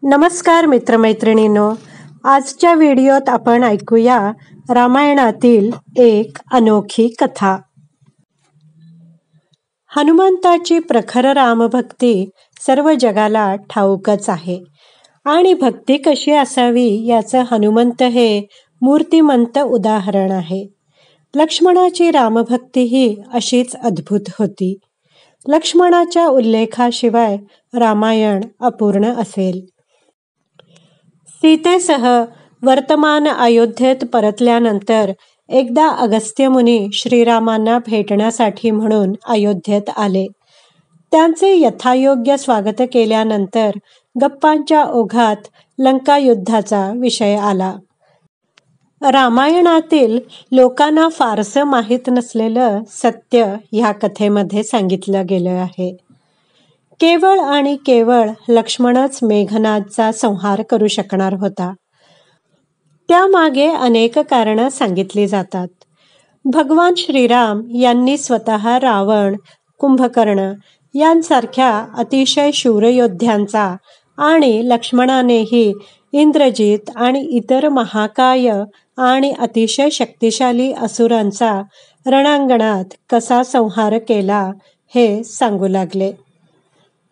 नमस्कार मित्रमैत्रिणींनो, आजच्या व्हिडिओत आपण ऐकूया रामायणातील एक अनोखी कथा. हनुमंताची प्रखर रामभक्ती सर्व जगाला ठाऊकच आहे आणि भक्ती कशी असावी याचं हनुमंत हे मूर्तिमंत उदाहरण आहे. लक्ष्मणाची रामभक्ती ही अशीच अद्भुत होती. लक्ष्मणाच्या उल्लेखाशिवाय रामायण अपूर्ण असेल. सीतेसह वर्तमान अयोध्येत परतल्यानंतर एकदा अगस्त्य मुनी श्रीरामांना भेटण्यासाठी म्हणून अयोध्येत आले. त्यांचे यथायोग्य स्वागत केल्यानंतर गप्पांच्या ओघात लंका युद्धाचा विषय आला. रामायणातील लोकांना फारसं माहीत नसलेलं सत्य ह्या कथेमध्ये सांगितलं गेलं आहे. केवळ आणि केवळ लक्ष्मणच मेघनादचा संहार करू शकणार होता. त्यामागे अनेक कारणं सांगितली जातात. भगवान श्रीराम यांनी स्वतः रावण, कुंभकर्ण यांसारख्या अतिशय शूर योद्ध्यांचा आणि लक्ष्मणानेही इंद्रजित आणि इतर महाकाय आणि अतिशय शक्तिशाली असुरांचा रणांगणात कसा संहार केला हे सांगू लागले.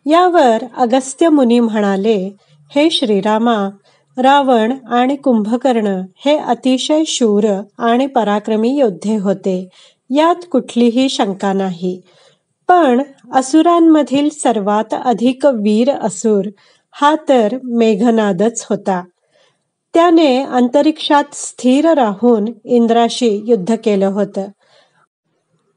यावर अगस्त्य मुनी म्हणाले, हे श्रीरामा, रावण आणि कुंभकर्ण हे अतिशय शूर आणि पराक्रमी योद्धे होते, यात कुठलीही शंका नाही. पण असुरांमधील सर्वात अधिक वीर असुर हा तर मेघनादच होता. त्याने अंतरिक्षात स्थिर राहून इंद्राशी युद्ध केलं होतं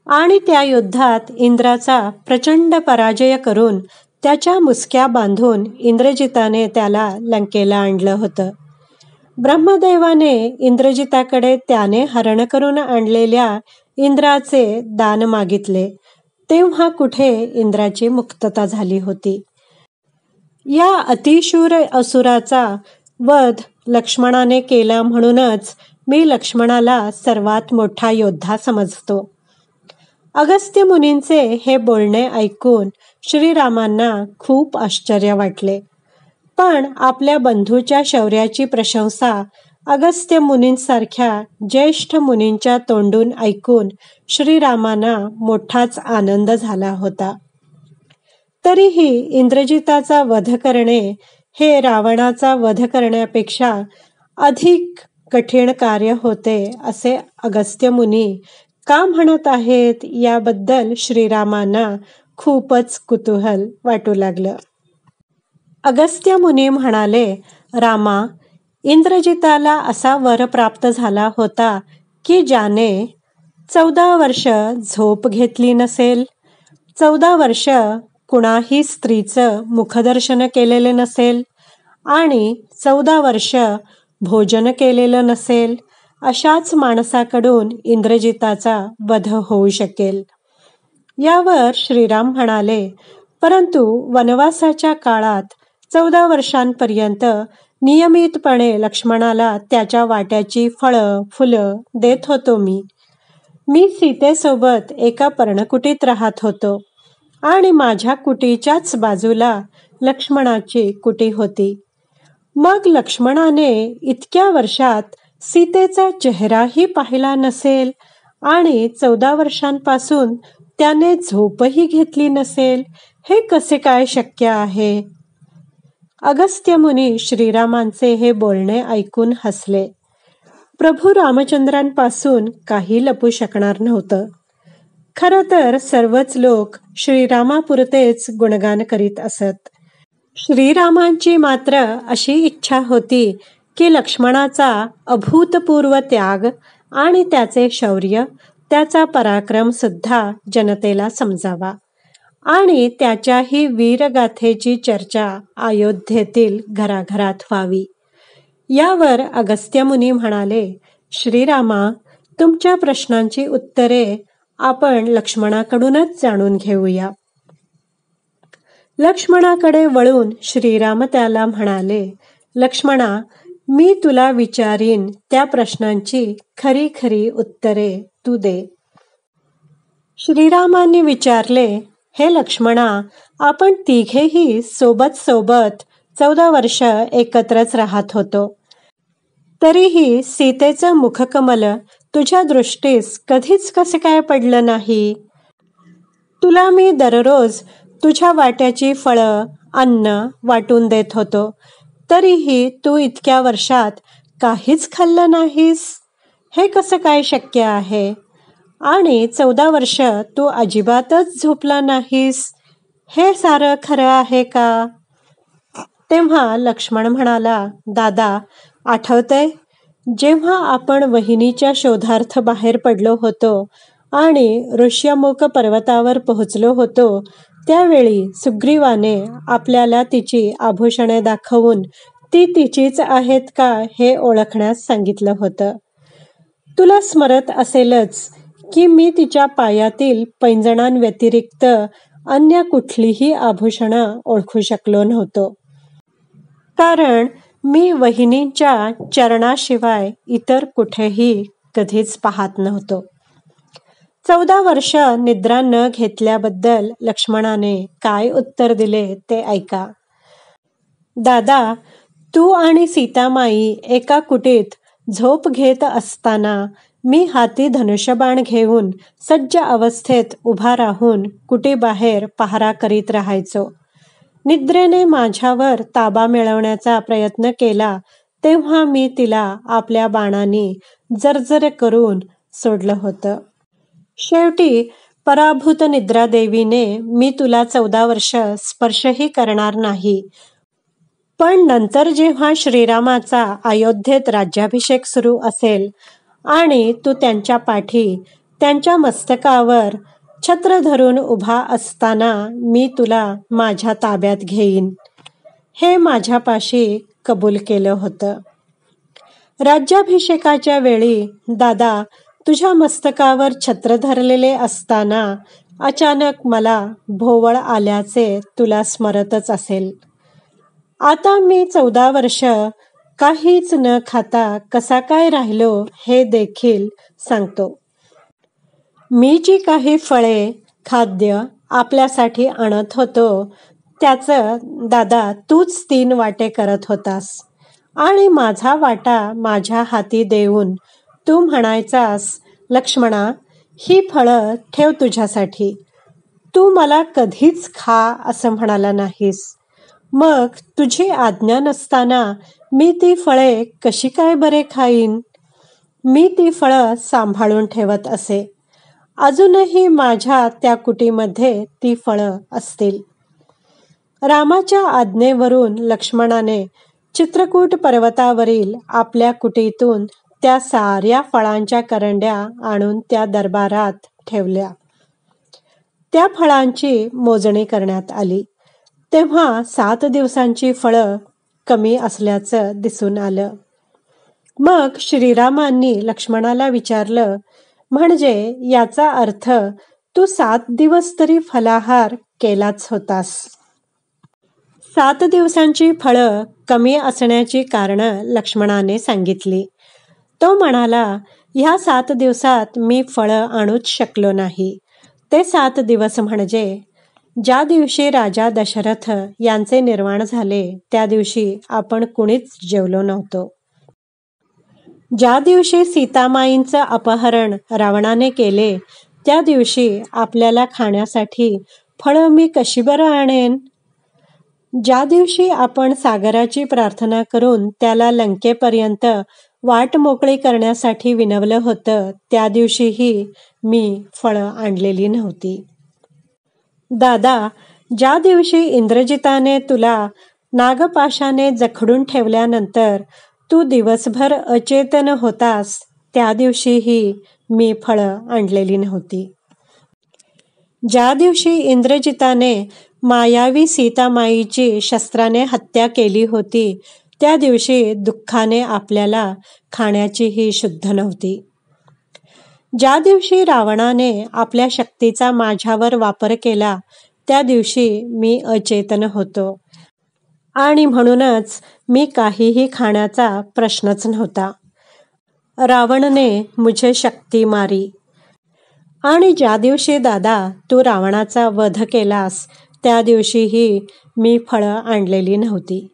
आणि त्या युद्धात इंद्राचा प्रचंड पराजय करून त्याच्या मुसक्या बांधून इंद्रजिताने त्याला लंकेला आणलं होतं. ब्रह्मदेवाने इंद्रजिताकडे त्याने हरण करून आणलेल्या इंद्राचे दान मागितले, तेव्हा कुठे इंद्राची मुक्तता झाली होती. या अतिशूर असुराचा वध लक्ष्मणाने केला म्हणूनच मी लक्ष्मणाला सर्वात मोठा योद्धा समजतो. अगस्त्य मुनींचे हे बोलणे ऐकून श्रीरामांना खूप आश्चर्य वाटले. पण आपल्या बंधूच्या शौर्याची प्रशंसा अगस्त्य मुनींसारख्या ज्येष्ठ मुनींच्या तोंडून ऐकून श्रीरामांना मोठाच आनंद झाला होता. तरीही इंद्रजिताचा वध करणे हे रावणाचा वध करण्यापेक्षा अधिक कठीण कार्य होते असे अगस्त्य मुनी का म्हणत आहेत याबद्दल श्रीरामांना खूपच कुतूहल वाटू लागलं. अगस्त्य मुनी म्हणाले, रामा, इंद्रजिताला असा वर प्राप्त झाला होता की ज्याने 14 वर्ष झोप घेतली नसेल, 14 वर्ष कुणाही स्त्रीचं मुखदर्शन केलेलं नसेल आणि 14 वर्ष भोजन केलेलं नसेल, अशाच माणसाकडून इंद्रजिताचा वध होऊ शकेल. यावर श्रीराम म्हणाले, परंतु वनवासाच्या काळात 14 वर्षांपर्यंत नियमितपणे लक्ष्मणाला त्याच्या वाट्याची फळं फुलं देत होतो. मी सीतेसोबत एका पर्णकुटीत राहत होतो आणि माझ्या कुटीच्याच बाजूला लक्ष्मणाची कुटी होती. मग लक्ष्मणाने इतक्या वर्षात सीतेचा चेहराही पाहिला नसेल आणि 14 वर्षांपासून त्याने झोपही घेतली नसेल, हे कसे काय शक्य आहे? अगस्त्य मुनी श्रीरामांचे हे बोलणे ऐकून हसले. प्रभू रामचंद्रांपासून काही लपू शकणार नव्हतं. खरं तर सर्वच लोक श्रीरामापुरतेच गुणगान करीत असत. श्रीरामांची मात्र अशी इच्छा होती की लक्ष्मणाचा अभूतपूर्व त्याग आणि त्याचे शौर्य, त्याचा पराक्रम सुद्धा जनतेला समजावा आणि त्याच्याही वीरगाथेची चर्चा अयोध्येतील घराघरात व्हावी. यावर अगस्त्य मुनी म्हणाले, श्रीरामा, तुमच्या प्रश्नांची उत्तरे आपण लक्ष्मणाकडूनच जाणून घेऊया. लक्ष्मणाकडे वळून श्रीराम त्याला म्हणाले, लक्ष्मणा, मी तुला विचारीन त्या प्रश्नांची खरी खरी उत्तरे तू दे. श्रीरामांनी विचारले, हे लक्ष्मणा, आपण तिघेही सोबत सोबत 14 वर्ष एकत्रच राहत होतो. तरीही सीतेचं मुखकमल तुझ्या दृष्टीस कधीच कसे काय पडलं नाही? तुला मी दररोज तुझ्या वाट्याची फळं, अन्न वाटून देत होतो. तरीही तू इतक्या वर्षात काहीच खाल्लं नाहीस. हे कसं काय शक्य आहे? आणि 14 वर्ष तू अजिबातच झोपला नाहीस. हे सारं खरं आहे का? तेव्हा लक्ष्मण म्हणाला, दादा, आठवतंय जेव्हा आपण वहिनीच्या शोधार्थ बाहेर पडलो होतो आणि ऋष्यमुख पर्वतावर पोहोचलो होतो, त्यावेळी सुग्रीवाने आपल्याला तिची आभूषणे दाखवून ती तिचीच आहेत का हे ओळखण्यास सांगितलं होतं. तुला स्मरत असेलच की मी तिच्या पायातील पैंजणांव्यतिरिक्त अन्य कुठलीही आभूषणं ओळखू शकलो नव्हतो. कारण मी वहिनींच्या चरणाशिवाय इतर कुठेही कधीच पाहत नव्हतो. 14 वर्ष निद्रा न घेतल्याबद्दल लक्ष्मणाने काय उत्तर दिले ते ऐका. दादा, तू आणि सीतामाई एका कुटीत झोप घेत असताना मी हाती धनुष्यबाण घेऊन सज्ज अवस्थेत उभा राहून कुटीबाहेर पहारा करीत राहायचो. निद्रेने माझ्यावर ताबा मिळवण्याचा प्रयत्न केला तेव्हा मी तिला आपल्या बाणाने जर्जर करून सोडलं होतं. शेवटी पराभूत निद्रादेवीने मी तुला 14 वर्ष स्पर्शही करणार नाही. पण नंतर जेव्हा श्रीरामाचा अयोध्येत राज्याभिषेक सुरू असेल आणि तू त्यांच्या पाठी, त्यांच्या मस्तकावर छत्र धरून उभा असताना मी तुला माझ्या ताब्यात घेईन, हे माझ्यापाशी कबूल केलं होतं. राज्याभिषेकाच्या वेळी दादा, तुझ्या मस्तकावर छत्र धरलेले असताना अचानक मला भोवळ आल्याचे तुला स्मरतच असेल. आता मी 14 वर्ष काहीच न खाता कसा काय राहिलो हे देखील सांगतो. मी जी काही फळे, खाद्य आपल्यासाठी आणत होतो त्याचं दादा तूच 3 वाटे करत होतास आणि माझा वाटा माझ्या हाती देऊन तू म्हणायचास, लक्ष्मणा, ही फळं ठेव तुझ्यासाठी. तू मला कधीच खा असं म्हणाला नाहीस. मग तुझी आज्ञा नसताना मी ती फळे कशी काय बरे खाईन? मी ती फळं सांभाळून ठेवत असे. अजूनही माझ्या त्या कुटीमध्ये ती फळं असतील. रामाच्या आज्ञेवरून लक्ष्मणाने चित्रकूट पर्वतावरील आपल्या कुटीतून त्या साऱ्या फळांच्या करंड्या आणून त्या दरबारात ठेवल्या. त्या फळांची मोजणी करण्यात आली तेव्हा 7 दिवसांची फळं कमी असल्याचं दिसून आलं. मग श्रीरामांनी लक्ष्मणाला विचारलं, म्हणजे याचा अर्थ तू 7 दिवस तरी फलाहार केलाच होतास. 7 दिवसांची फळं कमी असण्याची कारणं लक्ष्मणाने सांगितली. तो म्हणाला, ह्या 7 दिवसात मी फळं आणूच शकलो नाही. ते 7 दिवस म्हणजे ज्या दिवशी राजा दशरथ यांचे निर्वाण झाले त्या दिवशी आपण कुणीच जेवलो नव्हतो. ज्या दिवशी सीतामाईंचं अपहरण रावणाने केले त्या दिवशी आपल्याला खाण्यासाठी फळं मी कशी बरं आणेन? ज्या दिवशी आपण सागराची प्रार्थना करून त्याला लंकेपर्यंत वाट मोकळी करण्यासाठी विनवलं होतं त्या दिवशीही मी फळं आणलेली नव्हती. दादा, ज्या दिवशी इंद्रजिताने तुला नागपाशाने जखडून ठेवल्यानंतर तू दिवसभर अचेतन होतास त्या दिवशीही मी फळं आणलेली नव्हती. ज्या दिवशी इंद्रजिताने मायावी सीतामाईची शस्त्राने हत्या केली होती त्या दिवशी दुःखाने आपल्याला खाण्याचीही शुद्ध नव्हती. ज्या दिवशी रावणाने आपल्या शक्तीचा माझ्यावर वापर केला त्या दिवशी मी अचेतन होतो आणि म्हणूनच मी काहीही खाण्याचा प्रश्नच नव्हता. रावणने मुझे शक्ती मारी. आणि ज्या दिवशी दादा तू रावणाचा वध केलास त्या दिवशीही मी फळं आणलेली नव्हती.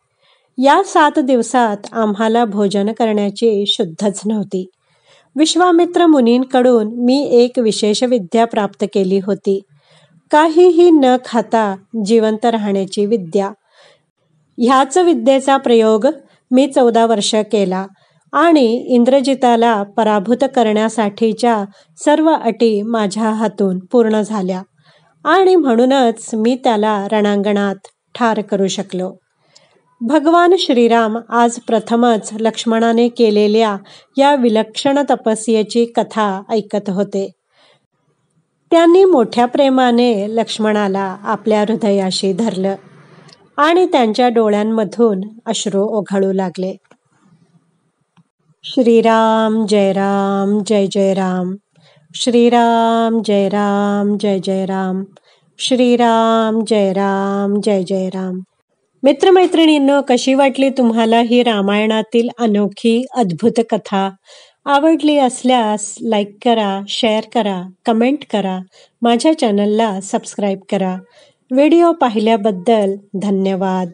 या 7 दिवसात आम्हाला भोजन करण्याची शुद्धच नव्हती. विश्वामित्र मुनींकडून मी एक विशेष विद्या प्राप्त केली होती. काहीही न खाता जिवंत राहण्याची विद्या. ह्याच विद्येचा प्रयोग मी 14 वर्ष केला आणि इंद्रजिताला पराभूत करण्यासाठीच्या सर्व अटी माझ्या हातून पूर्ण झाल्या आणि म्हणूनच मी त्याला रणांगणात ठार करू शकलो. भगवान श्रीराम आज प्रथमच लक्ष्मणाने केलेल्या या विलक्षण तपस्येची कथा ऐकत होते. त्यांनी मोठ्या प्रेमाने लक्ष्मणाला आपल्या हृदयाशी धरलं आणि त्यांच्या डोळ्यांमधून अश्रू ओघळू लागले. श्रीराम जय राम जय जय राम. श्रीराम जय राम जय जय राम. श्रीराम जय राम जय जय राम. मित्रमैत्रिणींनो, कशी वाटली तुम्हाला ही रामायणातील अनोखी अद्भुत कथा? आवडली असल्यास लाईक करा, शेअर करा, कमेंट करा, माझ्या चॅनलला सबस्क्राईब करा. व्हिडिओ पाहिल्याबद्दल धन्यवाद.